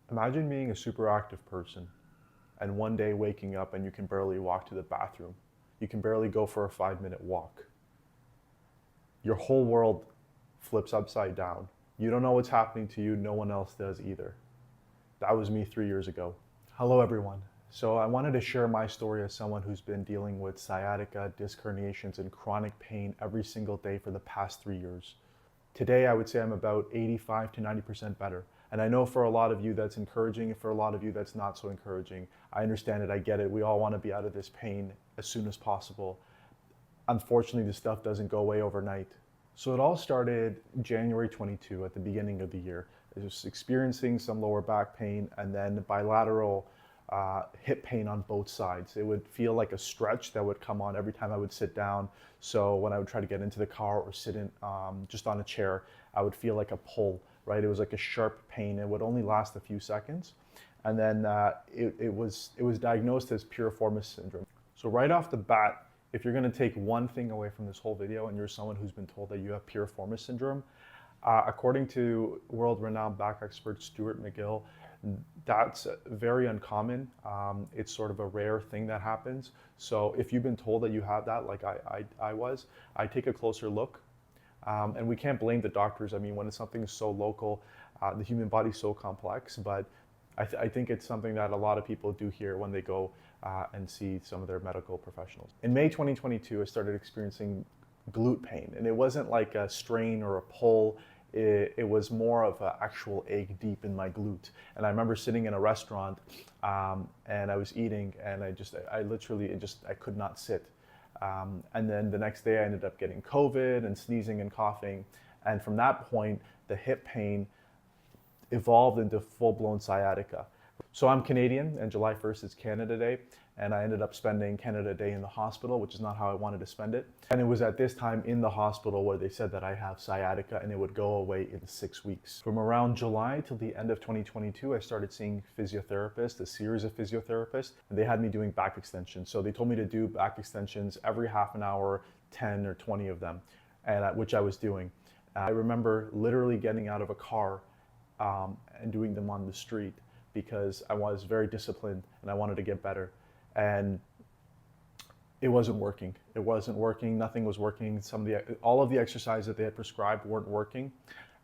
Imagine being a super active person and one day waking up and you can barely walk to the bathroom. You can barely go for a 5-minute walk. Your whole world flips upside down. You don't know what's happening to you, no one else does either. That was me 3 years ago. Hello everyone. So I wanted to share my story as someone who's been dealing with sciatica, disc herniations, and chronic pain every single day for the past 3 years. Today I would say I'm about 85 to 90% better. And I know for a lot of you that's encouraging, and for a lot of you that's not so encouraging. I understand it, I get it. We all want to be out of this pain as soon as possible. Unfortunately, this stuff doesn't go away overnight. So it all started January 22 at the beginning of the year. I was experiencing some lower back pain and then bilateral hip pain on both sides. It would feel like a stretch that would come on every time I would sit down. So when I would try to get into the car or sit in just on a chair, I would feel like a pull, right? It was like a sharp pain. It would only last a few seconds. And then it was diagnosed as Piriformis Syndrome. So right off the bat, if you're going to take one thing away from this whole video and you're someone who's been told that you have Piriformis Syndrome, according to world-renowned back expert Stuart McGill, that's very uncommon. It's sort of a rare thing that happens. So if you've been told that you have that, like I take a closer look. And we can't blame the doctors. I mean, when something is so local, the human body is so complex, but I think it's something that a lot of people do hear when they go and see some of their medical professionals. In May 2022, I started experiencing glute pain, and it wasn't like a strain or a pull. It was more of an actual ache deep in my glute. And I remember sitting in a restaurant and I was eating, and I could not sit. And then the next day I ended up getting COVID and sneezing and coughing. And from that point, the hip pain evolved into full-blown sciatica. So I'm Canadian, and July 1st is Canada Day, and I ended up spending Canada Day in the hospital, which is not how I wanted to spend it. And it was at this time in the hospital where they said that I have sciatica and it would go away in 6 weeks. From around July till the end of 2022, I started seeing physiotherapists, a series of physiotherapists, and they had me doing back extensions. So they told me to do back extensions every half an hour, 10 or 20 of them, which I was doing. I remember literally getting out of a car and doing them on the street because I was very disciplined and I wanted to get better. And it wasn't working. It wasn't working. Nothing was working. All of the exercises that they had prescribed weren't working.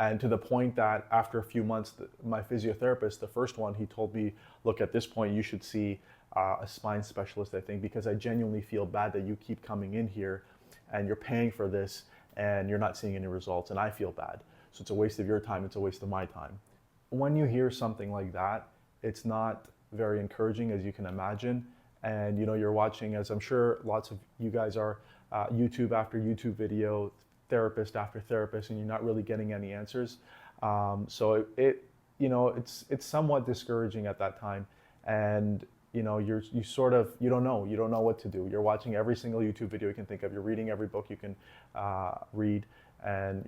And to the point that after a few months, my physiotherapist, the first one, he told me, look, at this point, you should see a spine specialist, I think, because I genuinely feel bad that you keep coming in here and you're paying for this and you're not seeing any results, and I feel bad. So it's a waste of your time. It's a waste of my time. When you hear something like that, it's not very encouraging, as you can imagine. And you're watching, as I'm sure lots of you guys are, YouTube after YouTube video, therapist after therapist, and you're not really getting any answers. So it's somewhat discouraging at that time. And you don't know what to do. You're watching every single YouTube video you can think of. You're reading every book you can read, and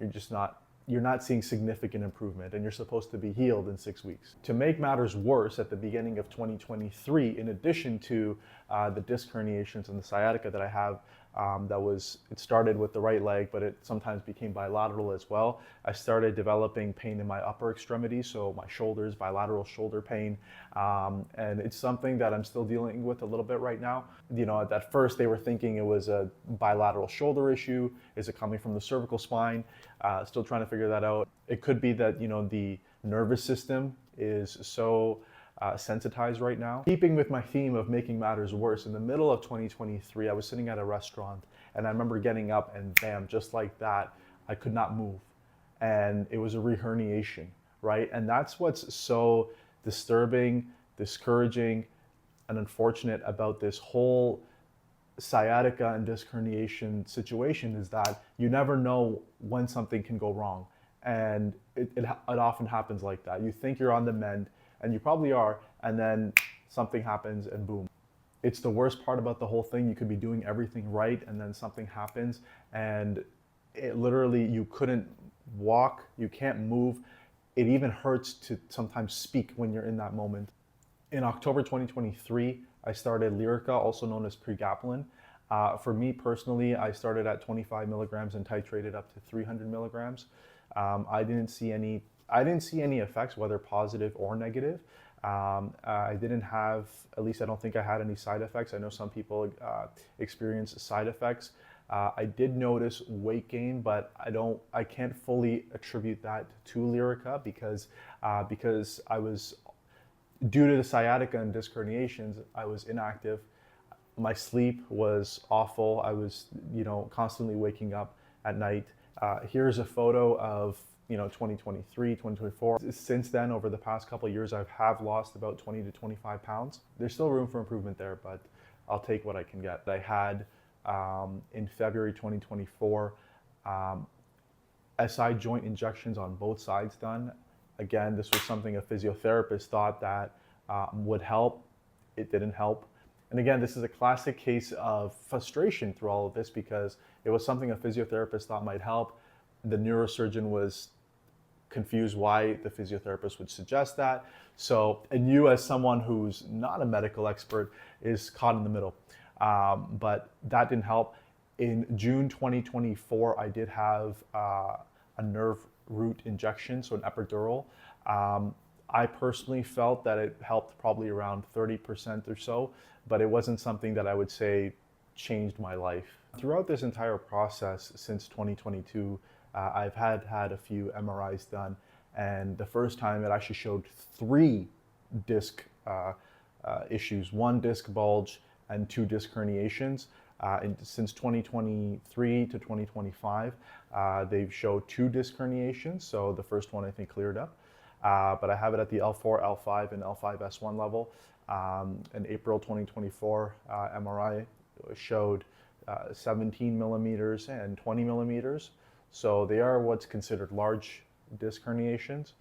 you're not seeing significant improvement, and you're supposed to be healed in 6 weeks. To make matters worse, at the beginning of 2023, in addition to the disc herniations and the sciatica that I have, it started with the right leg, but it sometimes became bilateral as well. I started developing pain in my upper extremities, so my shoulders, bilateral shoulder pain, and it's something that I'm still dealing with a little bit right now. At first they were thinking it was a bilateral shoulder issue. Is it coming from the cervical spine? Still trying to figure that out. It could be that the nervous system is so sensitized right now. Keeping with my theme of making matters worse, in the middle of 2023, I was sitting at a restaurant and I remember getting up and bam, just like that, I could not move. And it was a re-herniation, right? And that's what's so disturbing, discouraging, and unfortunate about this whole sciatica and disc herniation situation is that you never know when something can go wrong. And it often happens like that. You think you're on the mend, and you probably are, and then something happens and boom. It's the worst part about the whole thing. You could be doing everything right and then something happens and you couldn't walk, you can't move. It even hurts to sometimes speak when you're in that moment. In October 2023, I started Lyrica, also known as pregabalin. For me personally, I started at 25 milligrams and titrated up to 300 milligrams. I didn't see any I didn't see any effects, whether positive or negative. I didn't have, at least I don't think I had any side effects. I know some people experience side effects. I did notice weight gain, but I can't fully attribute that to Lyrica because I was, due to the sciatica and disc herniations, I was inactive. My sleep was awful. I was, constantly waking up at night. Here's a photo of, 2023, 2024. Since then, over the past couple of years, I have lost about 20 to 25 pounds. There's still room for improvement there, but I'll take what I can get. I had, in February 2024, SI joint injections on both sides done. Again, this was something a physiotherapist thought that would help. It didn't help. And again, this is a classic case of frustration through all of this because it was something a physiotherapist thought might help. The neurosurgeon was confused why the physiotherapist would suggest that. So, and you as someone who's not a medical expert is caught in the middle. But that didn't help. In June 2024, I did have a nerve root injection, so an epidural. I personally felt that it helped probably around 30% or so, but it wasn't something that I would say changed my life. Throughout this entire process since 2022, I've had a few MRIs done, and the first time it actually showed 3 disc issues, 1 disc bulge and 2 disc herniations. Since 2023 to 2025, they've showed 2 disc herniations, so the first one I think cleared up. But I have it at the L4, L5, and L5S1 level. In April 2024, MRI showed 17 millimeters and 20 millimeters. So they are what's considered large disc herniations.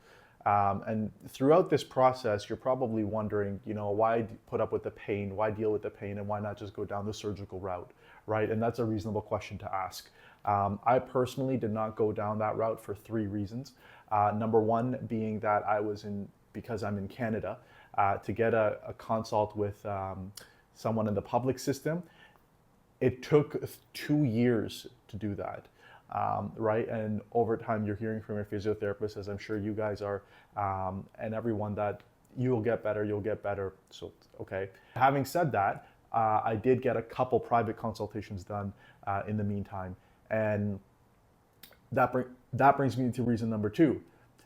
And throughout this process, you're probably wondering, why put up with the pain? Why deal with the pain? And why not just go down the surgical route, right? And that's a reasonable question to ask. I personally did not go down that route for 3 reasons. Number 1 being that because I'm in Canada, to get a consult with someone in the public system, it took 2 years to do that. Right? And over time, you're hearing from your physiotherapist, as I'm sure you guys are, and everyone, that you'll get better. So, okay. Having said that, I did get a couple private consultations done in the meantime. And that brings me to reason number 2.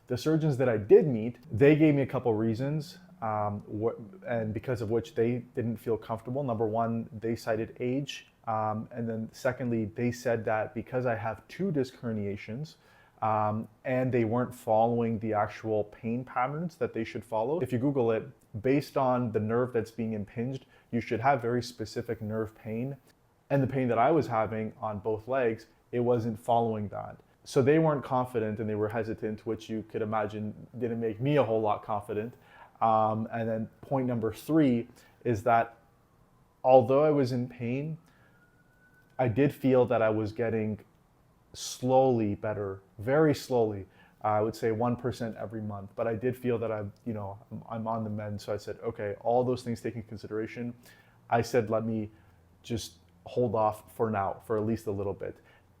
The surgeons that I did meet, they gave me a couple reasons, and because of which they didn't feel comfortable. Number 1, they cited age. And then secondly, they said that because I have 2 disc herniations and they weren't following the actual pain patterns that they should follow. If you Google it, based on the nerve that's being impinged, you should have very specific nerve pain. And the pain that I was having on both legs, it wasn't following that. So they weren't confident and they were hesitant, which you could imagine didn't make me a whole lot confident. And then point number 3 is that although I was in pain, I did feel that I was getting slowly better, very slowly. I would say 1% every month, but I did feel that I'm on the mend. So I said, okay, all those things taken into consideration, I said, let me just hold off for now, for at least a little bit.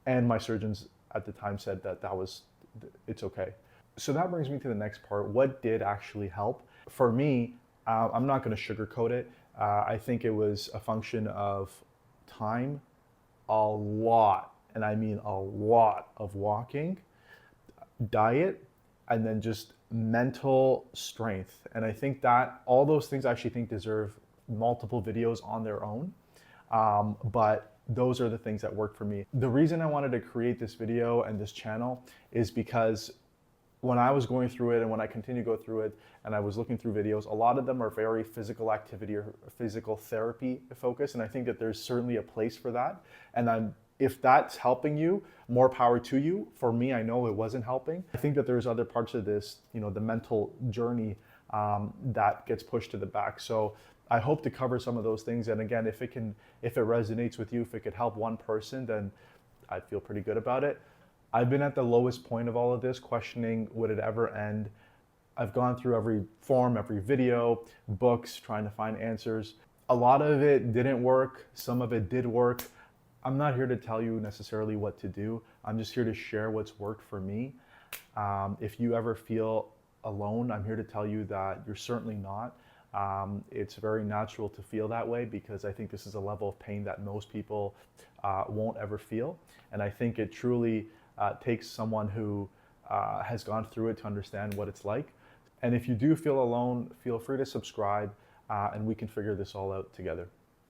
And my surgeons at the time said that it's okay. So that brings me to the next part. What did actually help? For me, I'm not going to sugarcoat it. I think it was a function of time, a lot, and I mean a lot of walking, diet, and then just mental strength. And I think that all those things I actually think deserve multiple videos on their own. But those are the things that work for me. The reason I wanted to create this video and this channel is because when I was going through it and when I continue to go through it and I was looking through videos, a lot of them are very physical activity or physical therapy focused. And I think that there's certainly a place for that. And if that's helping you, more power to you. For me, I know it wasn't helping. I think that there's other parts of this, the mental journey that gets pushed to the back. So I hope to cover some of those things. And again, if it resonates with you, if it could help one person, then I'd feel pretty good about it. I've been at the lowest point of all of this, questioning would it ever end. I've gone through every forum, every video, books, trying to find answers. A lot of it didn't work. Some of it did work. I'm not here to tell you necessarily what to do. I'm just here to share what's worked for me. If you ever feel alone, I'm here to tell you that you're certainly not. It's very natural to feel that way because I think this is a level of pain that most people won't ever feel. And I think it truly takes someone who has gone through it to understand what it's like. And if you do feel alone, feel free to subscribe and we can figure this all out together.